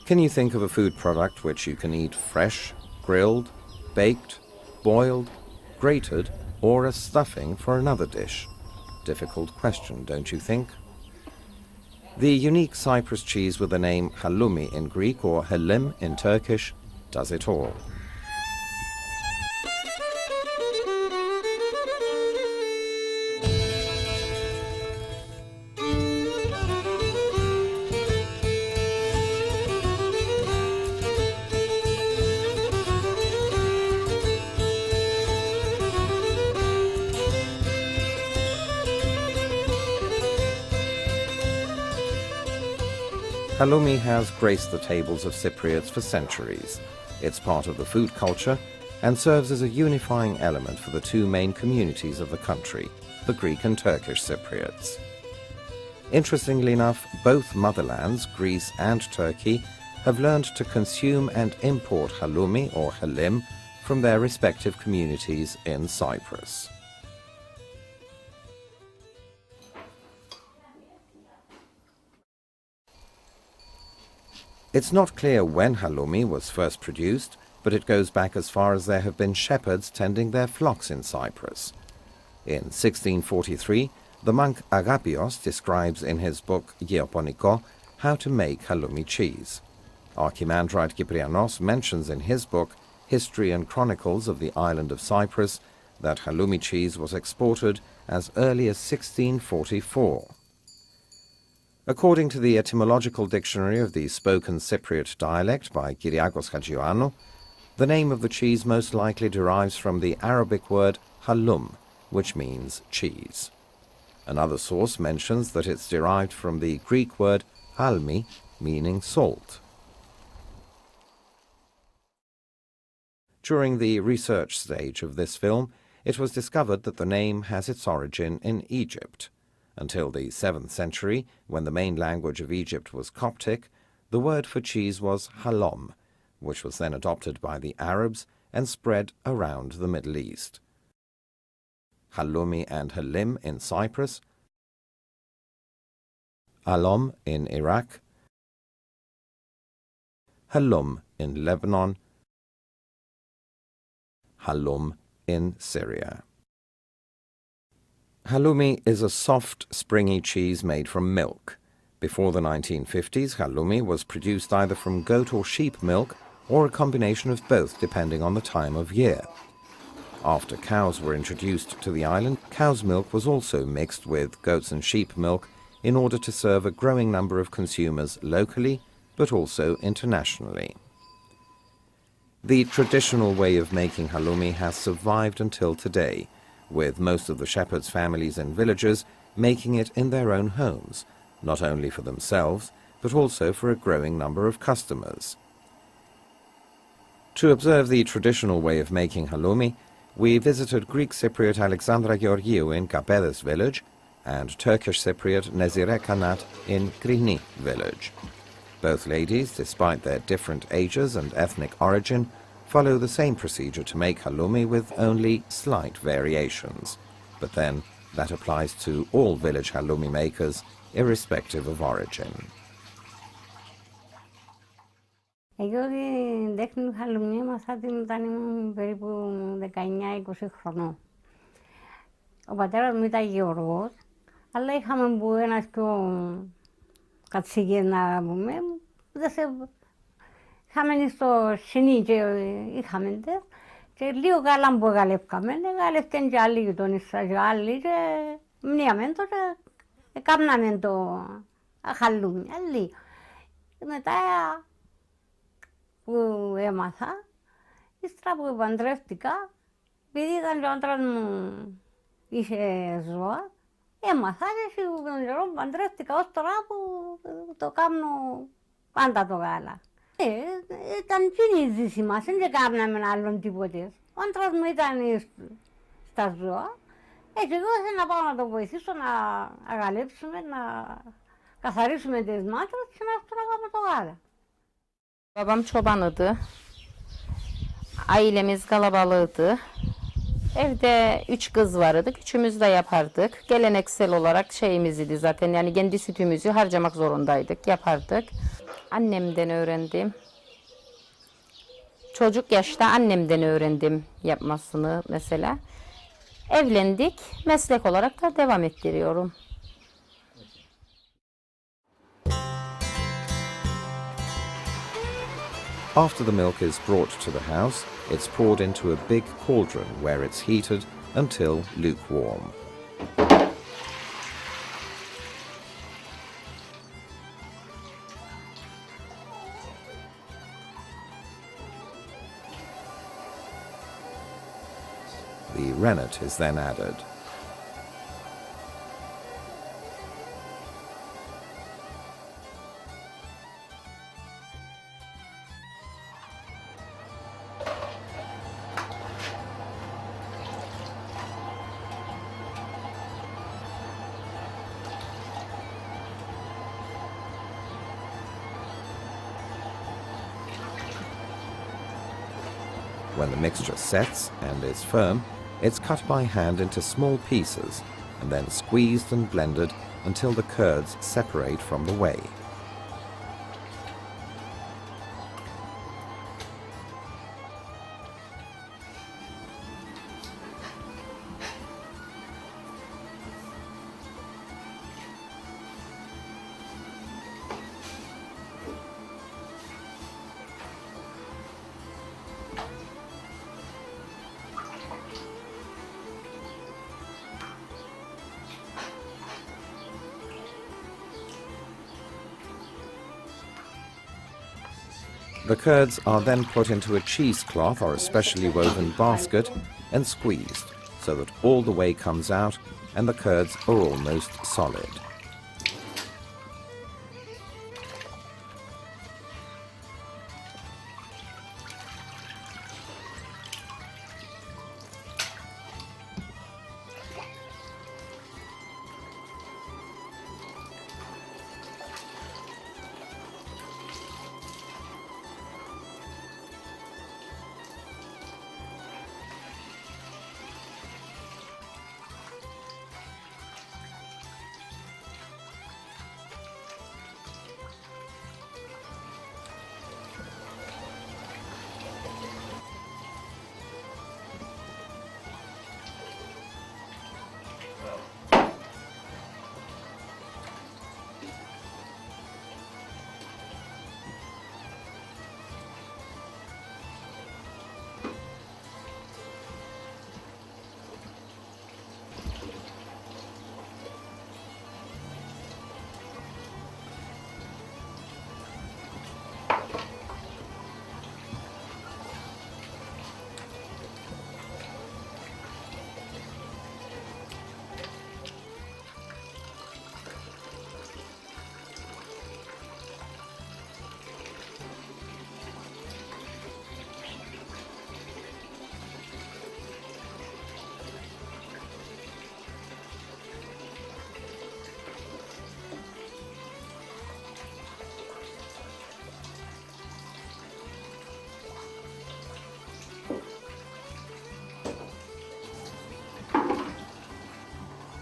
Can you think of a food product which you can eat fresh, grilled, baked, boiled, grated, or as stuffing for another dish? Difficult question, don't you think? The unique Cyprus cheese with the name Halloumi in Greek or Hallim in Turkish does it all. Halloumi has graced the tables of Cypriots for centuries. It's part of the food culture and serves as a unifying element for the two main communities of the country, the Greek and Turkish Cypriots. Interestingly enough, both motherlands, Greece and Turkey, have learned to consume and import halloumi or halim from their respective communities in Cyprus. It's not clear when halloumi was first produced, but it goes back as far as there have been shepherds tending their flocks in Cyprus. In 1643, the monk Agapios describes in his book Geoponiko how to make halloumi cheese. Archimandrite Kyprianos mentions in his book History and Chronicles of the Island of Cyprus that halloumi cheese was exported as early as 1644. According to the etymological dictionary of the spoken Cypriot dialect by Kyriakos Hadjioannou, the name of the cheese most likely derives from the Arabic word halloum, which means cheese. Another source mentions that it's derived from the Greek word halmi, meaning salt. During the research stage of this film, it was discovered that the name has its origin in Egypt. Until the 7th century, when the main language of Egypt was Coptic, the word for cheese was halom, which was then adopted by the Arabs and spread around the Middle East. Halloumi and halim in Cyprus, alom in Iraq, halloum in Lebanon, halloum in Syria. Halloumi is a soft, springy cheese made from milk. Before the 1950s, halloumi was produced either from goat or sheep milk or a combination of both depending on the time of year. After cows were introduced to the island, cow's milk was also mixed with goats and sheep milk in order to serve a growing number of consumers locally but also internationally. The traditional way of making halloumi has survived until today, with most of the shepherds' families and villagers making it in their own homes, not only for themselves, but also for a growing number of customers. To observe the traditional way of making halloumi, we visited Greek Cypriot Alexandra Georgiou in Kapedes village and Turkish Cypriot Nezire Kanat in Krini village. Both ladies, despite their different ages and ethnic origin, follow the same procedure to make halloumi with only slight variations. But then, that applies to all village halloumi makers, irrespective of origin. Εγώ την τέχνη του χαλουμιού έμαθα την όταν ήμουν περίπου 19-20 χρονών. Ο πατέρας μου ήταν γεωργός, αλλά είχαμε που ένας πιο κατσίκες να πούμε, είχαμε στο σινί και είχαμε τες και λίγο καλά που εγκαλεύκαμε, εγκαλεύκαν και άλλοι γειτονίσσα και άλλοι και μνήαμε το και έκαναμε το χαλούμι, άλλοι. Μετά που έμαθα, ύστερα που παντρεύτηκα, επειδή ήταν και ο άντρας μου είχε ζώα, έμαθα και τον καιρό παντρεύτηκα ως τώρα που το κάνω πάντα το γάλα. Ήταν κοινή η ζήση μας, δεν κάναμε άλλον τίποτε. Ο άντρας μου ήταν στα ζώα, και εγώ ήθελα να πάω να το βοηθήσω να αγαλέψουμε, να καθαρίσουμε τις μάτρες και να έρθω να κάνουμε το γάλα. Babam çobanıydı. Ailemiz kalabalığıydı. Evde 3 kız vardı. Üçümüz de yapardık. Geleneksel olarak şeyimizdi zaten. Yani kendi sütümüzü harcamak zorundaydık. Yapardık. Annemden öğrendim. Çocuk yaşta annemden öğrendim yapmasını mesela. Evlendik, meslek olarak da devam ettiriyorum. After the milk is brought to the house, it's poured into a big cauldron where it's heated until lukewarm. The rennet is then added. When the mixture sets and is firm, it's cut by hand into small pieces and then squeezed and blended until the curds separate from the whey. The curds are then put into a cheesecloth or a specially woven basket and squeezed so that all the whey comes out and the curds are almost solid.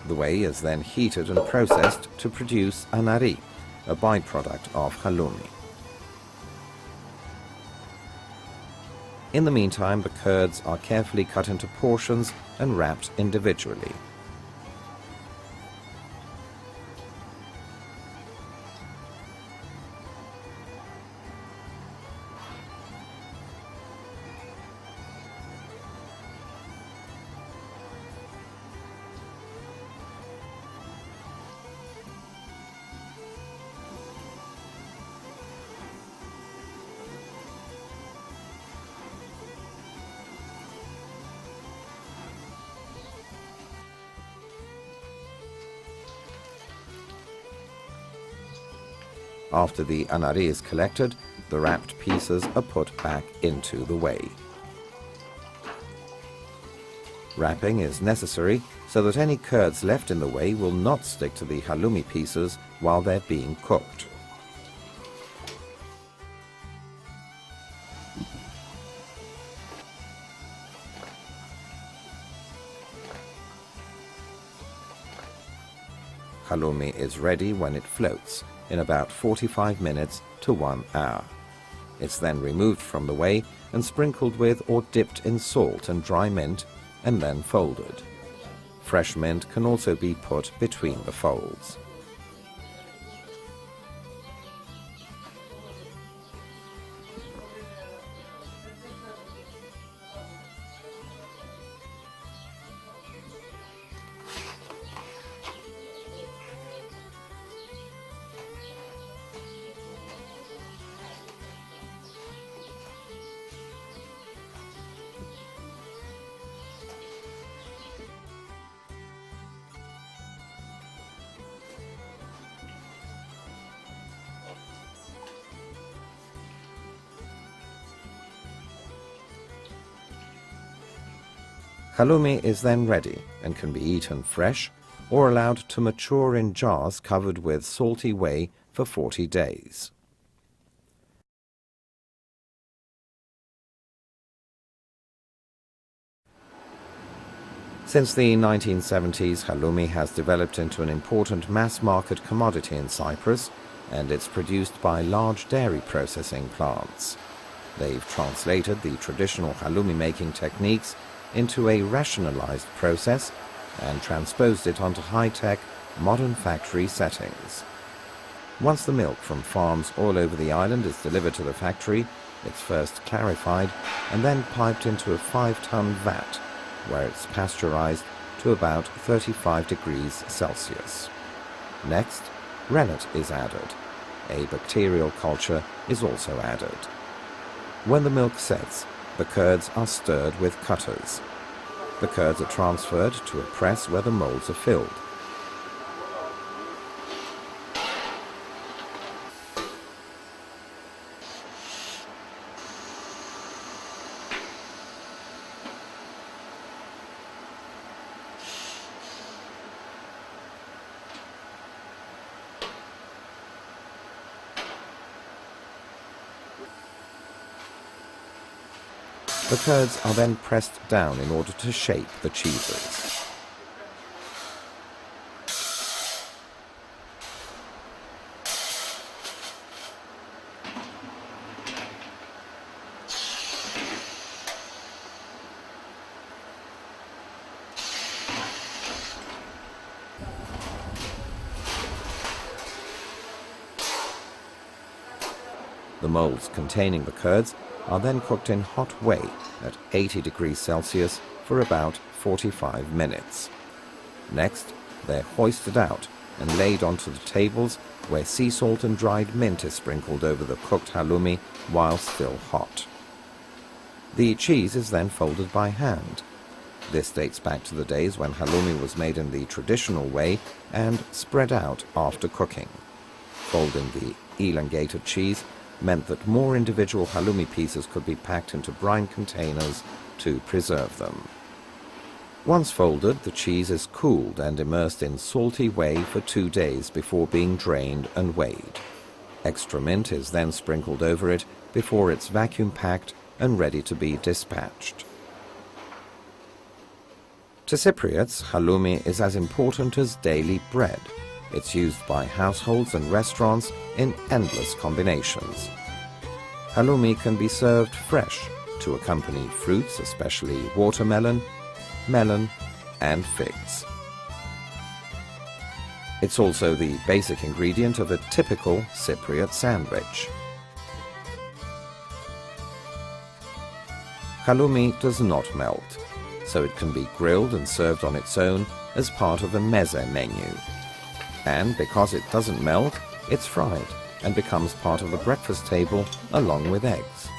The whey is then heated and processed to produce anari, a byproduct of halloumi. In the meantime, the curds are carefully cut into portions and wrapped individually. After the anari is collected, the wrapped pieces are put back into the whey. Wrapping is necessary so that any curds left in the whey will not stick to the halloumi pieces while they're being cooked. halloumi is ready when it floats in about 45 minutes to 1 hour. It's then removed from the whey and sprinkled with or dipped in salt and dry mint and then folded. Fresh mint can also be put between the folds. Halloumi is then ready and can be eaten fresh or allowed to mature in jars covered with salty whey for 40 days. Since the 1970s, halloumi has developed into an important mass-market commodity in Cyprus, and it's produced by large dairy processing plants. They've translated the traditional halloumi-making techniques into a rationalized process and transposed it onto high-tech, modern factory settings. Once the milk from farms all over the island is delivered to the factory, it's first clarified and then piped into a 5-ton vat, where it's pasteurized to about 35 degrees Celsius. Next, rennet is added. A bacterial culture is also added. When the milk sets, the curds are stirred with cutters. The curds are transferred to a press where the molds are filled. The curds are then pressed down in order to shape the cheeses. The molds containing the curds are then cooked in hot whey at 80 degrees Celsius for about 45 minutes. Next, they're hoisted out and laid onto the tables where sea salt and dried mint is sprinkled over the cooked halloumi while still hot. The cheese is then folded by hand. This dates back to the days when halloumi was made in the traditional way and spread out after cooking. Folding the elongated cheese meant that more individual halloumi pieces could be packed into brine containers to preserve them. Once folded, the cheese is cooled and immersed in salty whey for 2 days before being drained and weighed. Extra mint is then sprinkled over it before it's vacuum-packed and ready to be dispatched. To Cypriots, halloumi is as important as daily bread. It's used by households and restaurants in endless combinations. Halloumi can be served fresh to accompany fruits, especially watermelon, melon, and figs. It's also the basic ingredient of a typical Cypriot sandwich. Halloumi does not melt, so it can be grilled and served on its own as part of a meze menu. And because it doesn't melt, it's fried and becomes part of the breakfast table along with eggs.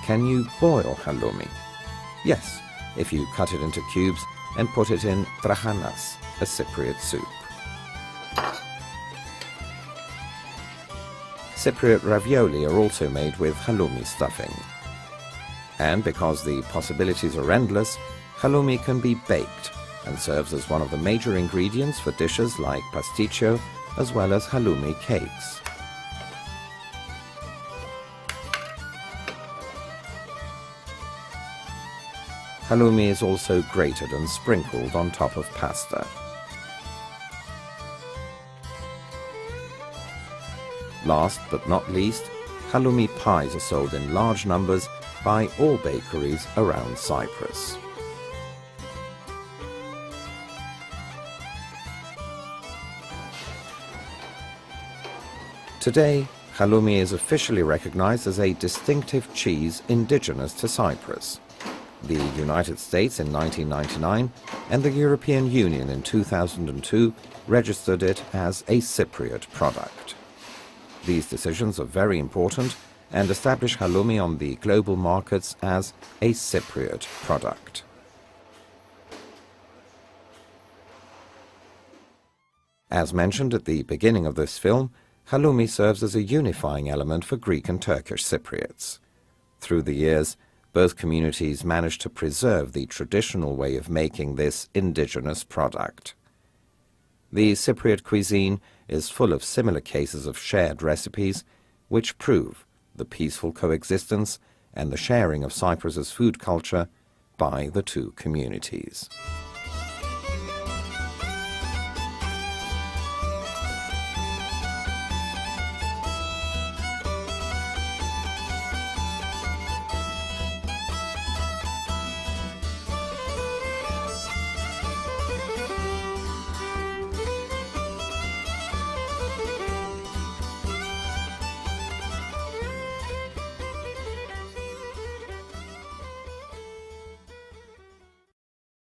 Can you boil halloumi? Yes, if you cut it into cubes and put it in trahanas, a Cypriot soup. Cypriot ravioli are also made with halloumi stuffing. And because the possibilities are endless, halloumi can be baked and serves as one of the major ingredients for dishes like pasticcio, as well as halloumi cakes. Halloumi is also grated and sprinkled on top of pasta. Last but not least, halloumi pies are sold in large numbers by all bakeries around Cyprus. Today, halloumi is officially recognized as a distinctive cheese indigenous to Cyprus. The United States in 1999 and the European Union in 2002 registered it as a Cypriot product. These decisions are very important and establish halloumi on the global markets as a Cypriot product. As mentioned at the beginning of this film, halloumi serves as a unifying element for Greek and Turkish Cypriots. Through the years, both communities managed to preserve the traditional way of making this indigenous product. The Cypriot cuisine is full of similar cases of shared recipes, which prove the peaceful coexistence and the sharing of Cyprus's food culture by the two communities.